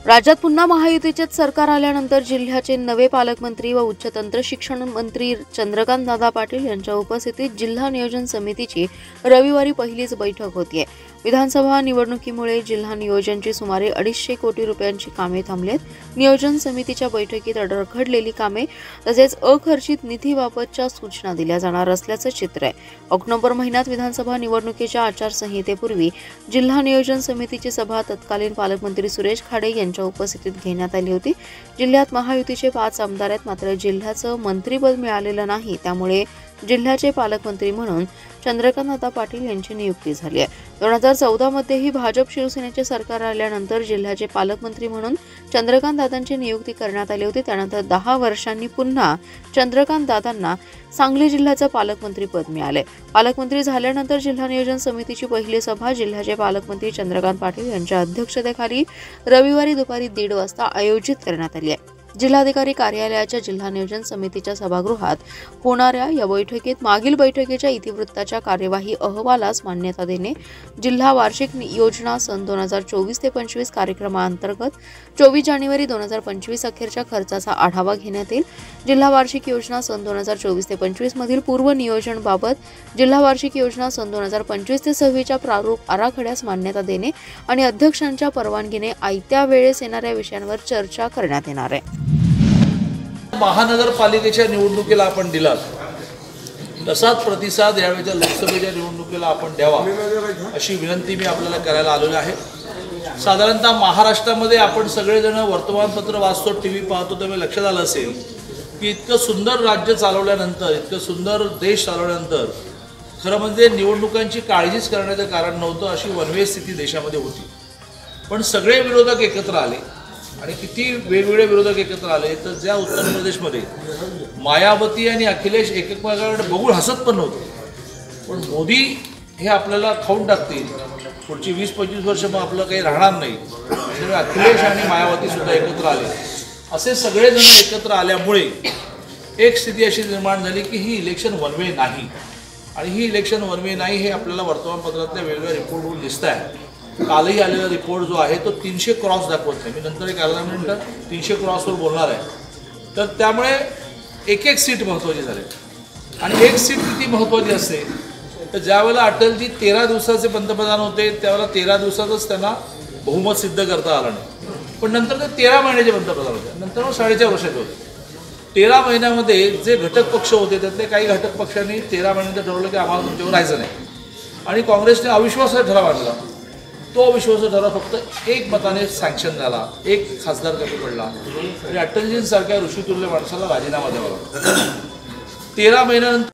राज्यात पुन्हा महायुतीचेच सरकार आल्यानंतर जिल्ह्याचे नवे पालकमंत्री व उच्च तंत्र शिक्षण मंत्री चंद्रकांत दादा पाटील यांच्या उपस्थितीत जिल्हा नियोजन समितीची रविवारी पहिलीच बैठक होतीये। विधानसभा निवडणुकीमुळे जिल्हा नियोजनची सुमारे 250 कोटी रुपयांची कामे थांबलेत। नियोजन समितीच्या बैठकीत रखडलेली कामे तसेच अखर्चित निधीबाबतच्या सूचना दिल्या जाणार असल्याचं चित्र आहे। ऑक्टोबर महिन्यात विधानसभा निवडणुकीच्या आचारसंहितेपूर्वी जिल्हा नियोजन समितीची सभा तत्कालीन पालकमंत्री सुरेश खाडे यांच्या उपस्थितीत घेण्यात आली होती। जिल्ह्यात महायुतीचे 5 आमदार आहेत, मात्र जिल्ह्याचं मंत्रिपद मिळालेलं नाही, त्यामुळे जिल्ह्याचे पालकमंत्री म्हणून चंद्रकांत दादा पाटील यांची नियुक्ती झाली आहे। 2014 मध्येही भाजप शिवसेनेचे सरकार आल्यानंतर जिल्ह्याचे पालकमंत्री म्हणून चंद्रकांत दादांची नियुक्ती करण्यात आली होती। त्यानंतर 10 वर्षांनी पुन्हा चंद्रकांत दादांना सांगली जिल्ह्याचं पालकमंत्री पद मिळाले। पालकमंत्री झाल्यानंतर जिल्हा नियोजन समितीची पहिली सभा जिल्ह्याचे पालकमंत्री चंद्रकांत पाटील यांच्या अध्यक्षतेखाली रविवारी दुपारी 1:30 वाजता आयोजित करण्यात आली आहे। जिल्हाधिकारी कार्यालयाच्या जिल्हा नियोजन समितीच्या सभागृहात होणाऱ्या या बैठकीत मागील बैठकीच्या इतिवृत्ताच्या कार्यवाही अहवालास मान्यता देणे, जिल्हा वार्षिक योजना सन 2024 ते 25 कार्यक्रमाअंतर्गत 24 जानेवारी 2025 अखेरच्या खर्चाचा आढावा घेण्यात येईल। जिल्हा वार्षिक योजना सन 2024 ते 25 मधील पूर्व नियोजन बाबत जिल्हा वार्षिक योजना सन 2025 ते 26च्या प्रारूप आराखड्यास मान्यता देणे आणि अध्यक्षांच्या परवानगीने आयत्या वेळेस येणाऱ्या विषयांवर चर्चा करण्यात येणार आहे। महानगरपालिकेच्या निवडणुकीला आपण दिला तसाच प्रतिसाद यावेळेच्या लोकसभेच्या निवडणुकीला आपण द्यावा अशी विनंती मी आपल्याला करायला आलेलो आहे। साधारणतः महाराष्ट्रामध्ये आपण सगळेजण वर्तमानपत्र वाचतो, टीव्ही पाहतो, त्यामुळे लक्षात आलं असेल की इतकं सुंदर राज्य चालवल्यानंतर, इतकं सुंदर देश चालवल्यानंतर खरं म्हणजे निवडणुकांची काळजीच करण्याचं कारण नव्हतं, अशी वनवे स्थिती देशामध्ये होती। पण सगळे विरोधक एकत्र आले आणि किती वेगवेगळे विरोधक एकत्र आले तर ज्या उत्तर प्रदेशमध्ये मायावती आणि अखिलेश एकमेकांकडे बघून हसत पण नव्हते, पण मोदी हे आपल्याला खाऊन टाकतील, पुढची 20-25 वर्ष मग आपलं काही राहणार नाही, त्यामुळे अखिलेश आणि मायावती सुद्धा एकत्र आले। असे सगळेजण एकत्र आल्यामुळे एक स्थिती अशी निर्माण झाली की ही इलेक्शन वनवे नाही, आणि ही इलेक्शन वनवे नाही हे आपल्याला वर्तमानपत्रातल्या वेगवेगळ्या रिपोर्टवरून दिसत आहे। कालही आलेला रिपोर्ट जो आहे तो 300 क्रॉस दाखवत नाही, मी नंतर एक अर्धा मिनिट 300 क्रॉसवर बोलणार आहे। तर त्यामुळे एक सीट महत्त्वाची झाली, आणि एक सीट किती महत्त्वाची असते तर ज्यावेळेला अटलजी 13 दिवसाचे पंतप्रधान होते त्यावेळेला 13 दिवसातच त्यांना बहुमत सिद्ध करता आलं नाही, पण नंतर ते 13 महिन्याचे पंतप्रधान होते, नंतर मग 4.5 वर्षाचे होते। 13 महिन्यामध्ये जे घटक पक्ष होते त्यातले काही घटक पक्षांनी 13 महिन्याचं ठरवलं की आम्हाला तुमच्यावर राहायचं नाही, आणि काँग्रेसने अविश्वासाचा ठराव आणला। तो अविश्वासाचा ठराव फक्त 1 मताने सँक्शन झाला, 1 खासदार कमी पडला, आणि अटलजींसारख्या ऋषितुल्य माणसाला राजीनामा द्यावा लागला। 13 महिन्यानंतर